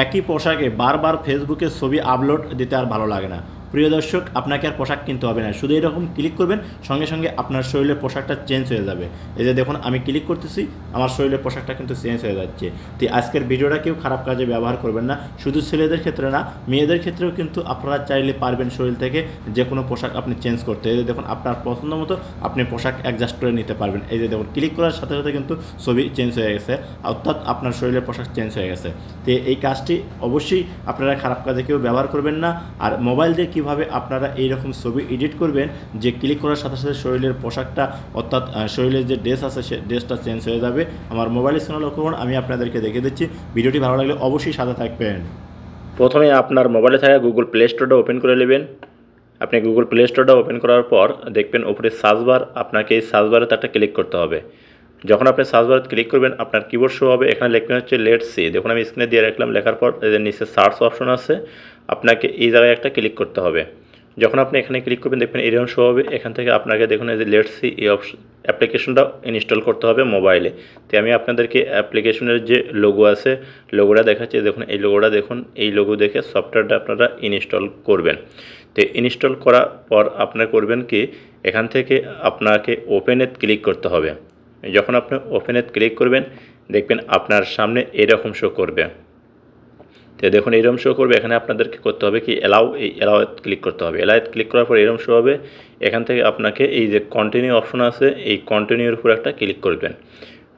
একই পোশাকে বারবার ফেসবুকে ছবি আপলোড দিতে আর ভালো লাগে না। প্রিয় দর্শক, আপনাকে আর পোশাক কিনতে হবে না, শুধু এরকম ক্লিক করবেন, সঙ্গে সঙ্গে আপনার শরীরের পোশাকটা চেঞ্জ হয়ে যাবে। এই যে দেখুন, আমি ক্লিক করতেছি, আমার শরীরের পোশাকটা কিন্তু চেঞ্জ হয়ে যাচ্ছে। তো আজকের ভিডিওটা কেউ খারাপ কাজে ব্যবহার করবেন না, শুধু ছেলেদের ক্ষেত্রে না, মেয়েদের ক্ষেত্রেও কিন্তু আপনারা চাইলে পারবেন শরীর থেকে যে কোনো পোশাক আপনি চেঞ্জ করতে। এই যে দেখুন, আপনার পছন্দ মতো আপনি পোশাক অ্যাডজাস্ট করে নিতে পারবেন। এই যে দেখুন, ক্লিক করার সাথে সাথে কিন্তু ছবি চেঞ্জ হয়ে গেছে, অর্থাৎ আপনার শরীরের পোশাক চেঞ্জ হয়ে গেছে। তো এই কাজটি অবশ্যই আপনারা খারাপ কাজে কেউ ব্যবহার করবেন না। আর মোবাইল দিয়ে কীভাবে আপনারা এইরকম ছবি এডিট করবেন যে ক্লিক করার সাথে সাথে শরীরের পোশাকটা, অর্থাৎ শরীরের যে ড্রেস আছে সে ড্রেসটা চেঞ্জ হয়ে যাবে, আমার মোবাইলের চ্যানেল লক্ষ্য করুন, আমি আপনাদেরকে দেখে দিচ্ছি। ভিডিওটি ভালো লাগলে অবশ্যই সাথে থাকবেন। প্রথমে আপনার মোবাইলে থাকা গুগল প্লে স্টোরটা ওপেন করে নেবেন। আপনি গুগল প্লে স্টোরটা ওপেন করার পর দেখবেন উপরে সার্চ বার, আপনাকে এই সার্চ বারে একটা ক্লিক করতে হবে। যখন আপনি সার্চ বারে ক্লিক করবেন, আপনার কিবোর্ড শো হবে, এখানে লিখবেন হচ্ছে লেটস সি। দেখুন আমি স্ক্রিনে দিয়ে রাখলাম, লেখার পর এদের নিচে সার্চ অপশন আছে, আপনাকে এই জায়গায় একটা ক্লিক করতে হবে। যখন আপনি এখানে ক্লিক করবেন, দেখবেন এরকম শো হবে। এখান থেকে আপনাকে দেখুন এই যে লেটস সি এই অ্যাপ্লিকেশনটা ইনস্টল করতে হবে মোবাইলে। তো আমি আপনাদেরকে অ্যাপ্লিকেশনের যে লোগো আছে লোগোটা দেখাচ্ছি। দেখুন এই লোগোটা দেখুন, এই লোগো দেখে সফটওয়্যারটা আপনারা ইনস্টল করবেন। তো ইনস্টল করার পর আপনারা করবেন কি, এখান থেকে আপনাকে ওপেনে ক্লিক করতে হবে। যখন আপনি ওপেনে ক্লিক করবেন, দেখবেন আপনার সামনে এরকম শো করবে। তো দেখুন এরকম শো করবে, এখানে আপনাদেরকে করতে হবে কি এই অ্যালাউতে ক্লিক করতে হবে। অ্যালাউতে ক্লিক করার পর এরকম শো হবে। এখান থেকে আপনাকে এই যে কন্টিনিউ অপশন আছে, এই কন্টিনিউর উপর একটা ক্লিক করবেন।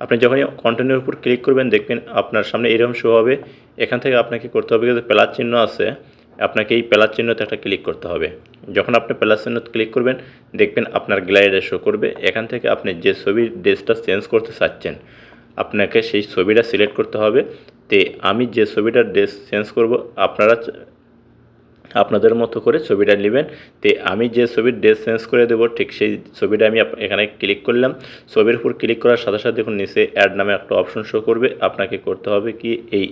আপনি যখনই কন্টিনিউর উপর ক্লিক করবেন, দেখবেন আপনার সামনে এরকম শো হবে। এখান থেকে আপনাকে করতে হবে যে প্লাস চিহ্ন আছে, আপনাকে এই প্লাস চিহ্নতে একটা ক্লিক করতে হবে। যখন আপনি প্লাস চিহ্নতে ক্লিক করবেন, দেখবেন আপনার গ্যালারিতে শো করবে। এখান থেকে আপনি যে ছবির ড্রেসটা চেঞ্জ করতে চাচ্ছেন, আপনাকে সেই ছবিটা সিলেক্ট করতে হবে। তে আমি যে ছবিটার ড্রেস চেঞ্জ করব, আপনারা আপনাদের মতো করে ছবিটা নেবেন। তে আমি যে ছবির ড্রেস চেঞ্জ করে দেবো, ঠিক সেই ছবিটা আমি এখানে ক্লিক করলাম। ছবির উপর ক্লিক করার সাথে সাথে দেখুন নিচে অ্যাড নামে একটা অপশন শো করবে। আপনাকে করতে হবে কি, এই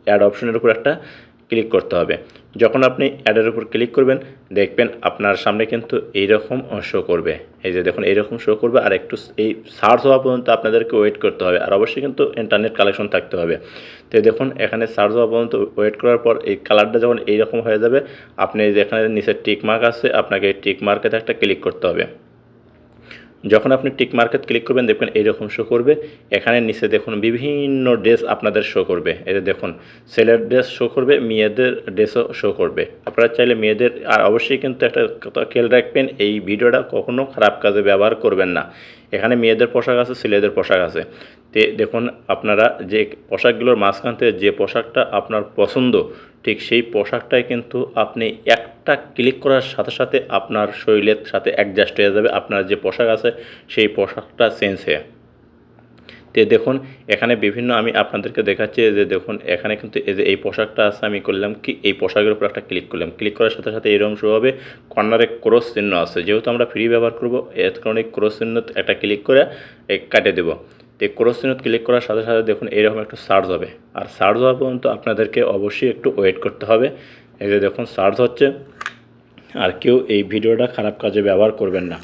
অ্যাড অপশনের উপর একটা ক্লিক করতে হবে। যখন আপনি অ্যাডের উপর ক্লিক করবেন, দেখবেন আপনার সামনে কিন্তু এইরকম শো করবে। এই যে দেখুন এইরকম শো করবে, আর একটু এই সার্চ হওয়া পর্যন্ত আপনাদেরকে ওয়েট করতে হবে, আর অবশ্যই কিন্তু ইন্টারনেট কানেকশন থাকতে হবে। তো দেখুন এখানে সার্চ হওয়া পর্যন্ত ওয়েট করার পর এই কালারটা যখন এইরকম হয়ে যাবে, আপনি যেখানে নিচে টিক মার্ক আছে, আপনাকে এই টিক মার্কেতে একটা ক্লিক করতে হবে। যখন আপনি টিক মার্কেট ক্লিক করবেন, দেখবেন এইরকম শো করবে। এখানে নিচে দেখুন বিভিন্ন ড্রেস আপনাদের শো করবে। এই যে দেখুন ছেলের ড্রেস শো করবে, মেয়েদের ড্রেসও শো করবে। আপনারা চাইলে মেয়েদের, আর অবশ্যই কিন্তু একটা কথা খেয়াল রাখবেন, এই ভিডিওটা কখনো খারাপ কাজে ব্যবহার করবেন না। এখানে মেয়েদের পোশাক আছে, ছেলেদের পোশাক আছে। তে দেখুন আপনারা যে পোশাকগুলোর মাঝখান থেকে যে পোশাকটা আপনার পছন্দ, ঠিক সেই পোশাকটাই কিন্তু আপনি একটা ক্লিক করার সাথে সাথে আপনার শরীরের সাথে অ্যাডজাস্ট হয়ে যাবে। আপনার যে পোশাক আছে সেই পোশাকটা চেঞ্জ হয়ে। তো দেখুন এখানে বিভিন্ন আমি আপনাদেরকে দেখাচ্ছি যে দেখুন এখানে কিন্তু এই যে এই পোশাকটা আছে, আমি করলাম কি এই পোশাকের উপর একটা ক্লিক করলাম। ক্লিক করার সাথে সাথে এরকম শো হবে, কর্নারে ক্রস চিহ্ন আছে, যেহেতু আমরা ফ্রি ব্যবহার করবো এর কারণে ক্রস চিহ্ন একটা ক্লিক করে কাটে দেবো। তো ক্রস চিহ্ন ক্লিক করার সাথে সাথে দেখুন এরকম একটা সার্চ হবে, আর সার্চ হওয়া পর্যন্ত আপনাদেরকে অবশ্যই একটু ওয়েট করতে হবে। এই যে দেখুন সার্চ হচ্ছে, আর কেউ এই ভিডিওটা খারাপ কাজে ব্যবহার করবেন না,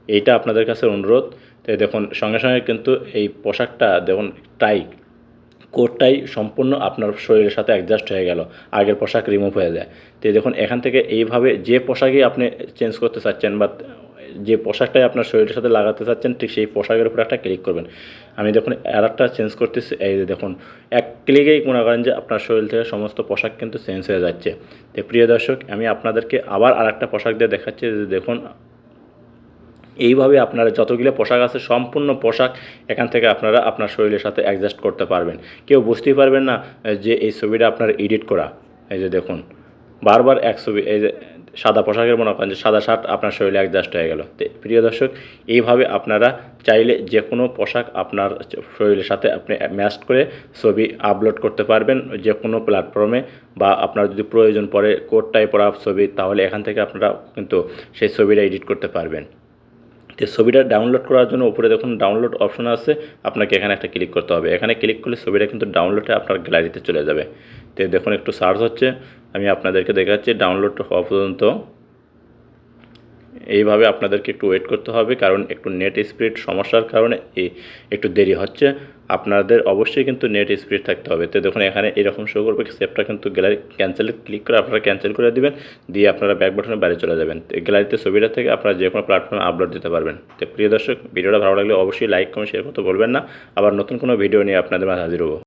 এইটা আপনাদের কাছে অনুরোধ। তো দেখুন সঙ্গে সঙ্গে কিন্তু এই পোশাকটা দেখুন কোটটাই সম্পূর্ণ আপনার শরীরের সাথে অ্যাডজাস্ট হয়ে গেল, আগের পোশাক রিমুভ হয়ে যায়। তো দেখুন এখান থেকে এইভাবে যে পোশাকই আপনি চেঞ্জ করতে চাচ্ছেন বা যে পোশাকটাই আপনার শরীরের সাথে লাগাতে চাচ্ছেন, ঠিক সেই পোশাকের উপর একটা ক্লিক করবেন। আমি দেখুন আর একটা চেঞ্জ করতেছি, এই যে দেখুন এক ক্লিকেই মনে করেন যে আপনার শরীর থেকে সমস্ত পোশাক কিন্তু চেঞ্জ হয়ে যাচ্ছে। তো প্রিয় দর্শক, আমি আপনাদেরকে আবার আরেকটা পোশাক দিয়ে দেখাচ্ছি। যে দেখুন এইভাবে আপনারা যতগুলো পোশাক আছে সম্পূর্ণ পোশাক এখান থেকে আপনারা আপনার শরীরের সাথে অ্যাডজাস্ট করতে পারবেন। কেউ বুঝতেই পারবেন না যে এই ছবিটা আপনার এডিট করা। এই যে দেখুন বারবার এক ছবি, এই যে সাদা পোশাকের মনে করেন যে সাদা শার্ট আপনার শরীরে অ্যাডজাস্ট হয়ে গেল। তো প্রিয় দর্শক, এইভাবে আপনারা চাইলে যে কোনো পোশাক আপনার শরীরের সাথে আপনি ম্যাচ করে ছবি আপলোড করতে পারবেন যে কোনো প্ল্যাটফর্মে, বা আপনার যদি প্রয়োজন পড়ে কোট টাইপ ছবি, তাহলে এখান থেকে আপনারা কিন্তু সেই ছবিটা এডিট করতে পারবেন। তো ছবিটা ডাউনলোড করার জন্য উপরে দেখুন ডাউনলোড অপশন আছে, আপনাকে এখানে একটা ক্লিক করতে হবে। এখানে ক্লিক করলে ছবিটা কিন্তু ডাউনলোডে আপনার গ্যালারিতে চলে যাবে। তো দেখুন একটু সার্চ হচ্ছে, আমি আপনাদেরকে দেখাচ্ছি ডাউনলোড হওয়া পর্যন্ত। এইভাবে আপনাদেরকে একটু ওয়েট করতে হবে, কারণ একটু নেট স্পিড সমস্যার কারণে একটু দেরি হচ্ছে। আপনাদের অবশ্যই কিন্তু নেট স্পিড থাকতে হবে। তো দেখুন এখানে এরকম শো করবে, সেভটা কিন্তু গ্যালারি ক্যান্সেলে ক্লিক করে আপনারা ক্যান্সেল করে দিবেন, দিয়ে আপনারা ব্যাক বাটনে বাইরে চলে যাবেন। তো গ্যালারিতে ছবিটা থেকে আপনারা যে কোনো প্ল্যাটফর্মে আপলোড দিতে পারবেন। তো প্রিয় দর্শক, ভিডিওটা ভালো লাগলে অবশ্যই লাইক কমেন্ট শেয়ার করতে বলবেন না। আবার নতুন কোনো ভিডিও নিয়ে আপনাদের মাঝে হাজির হবো।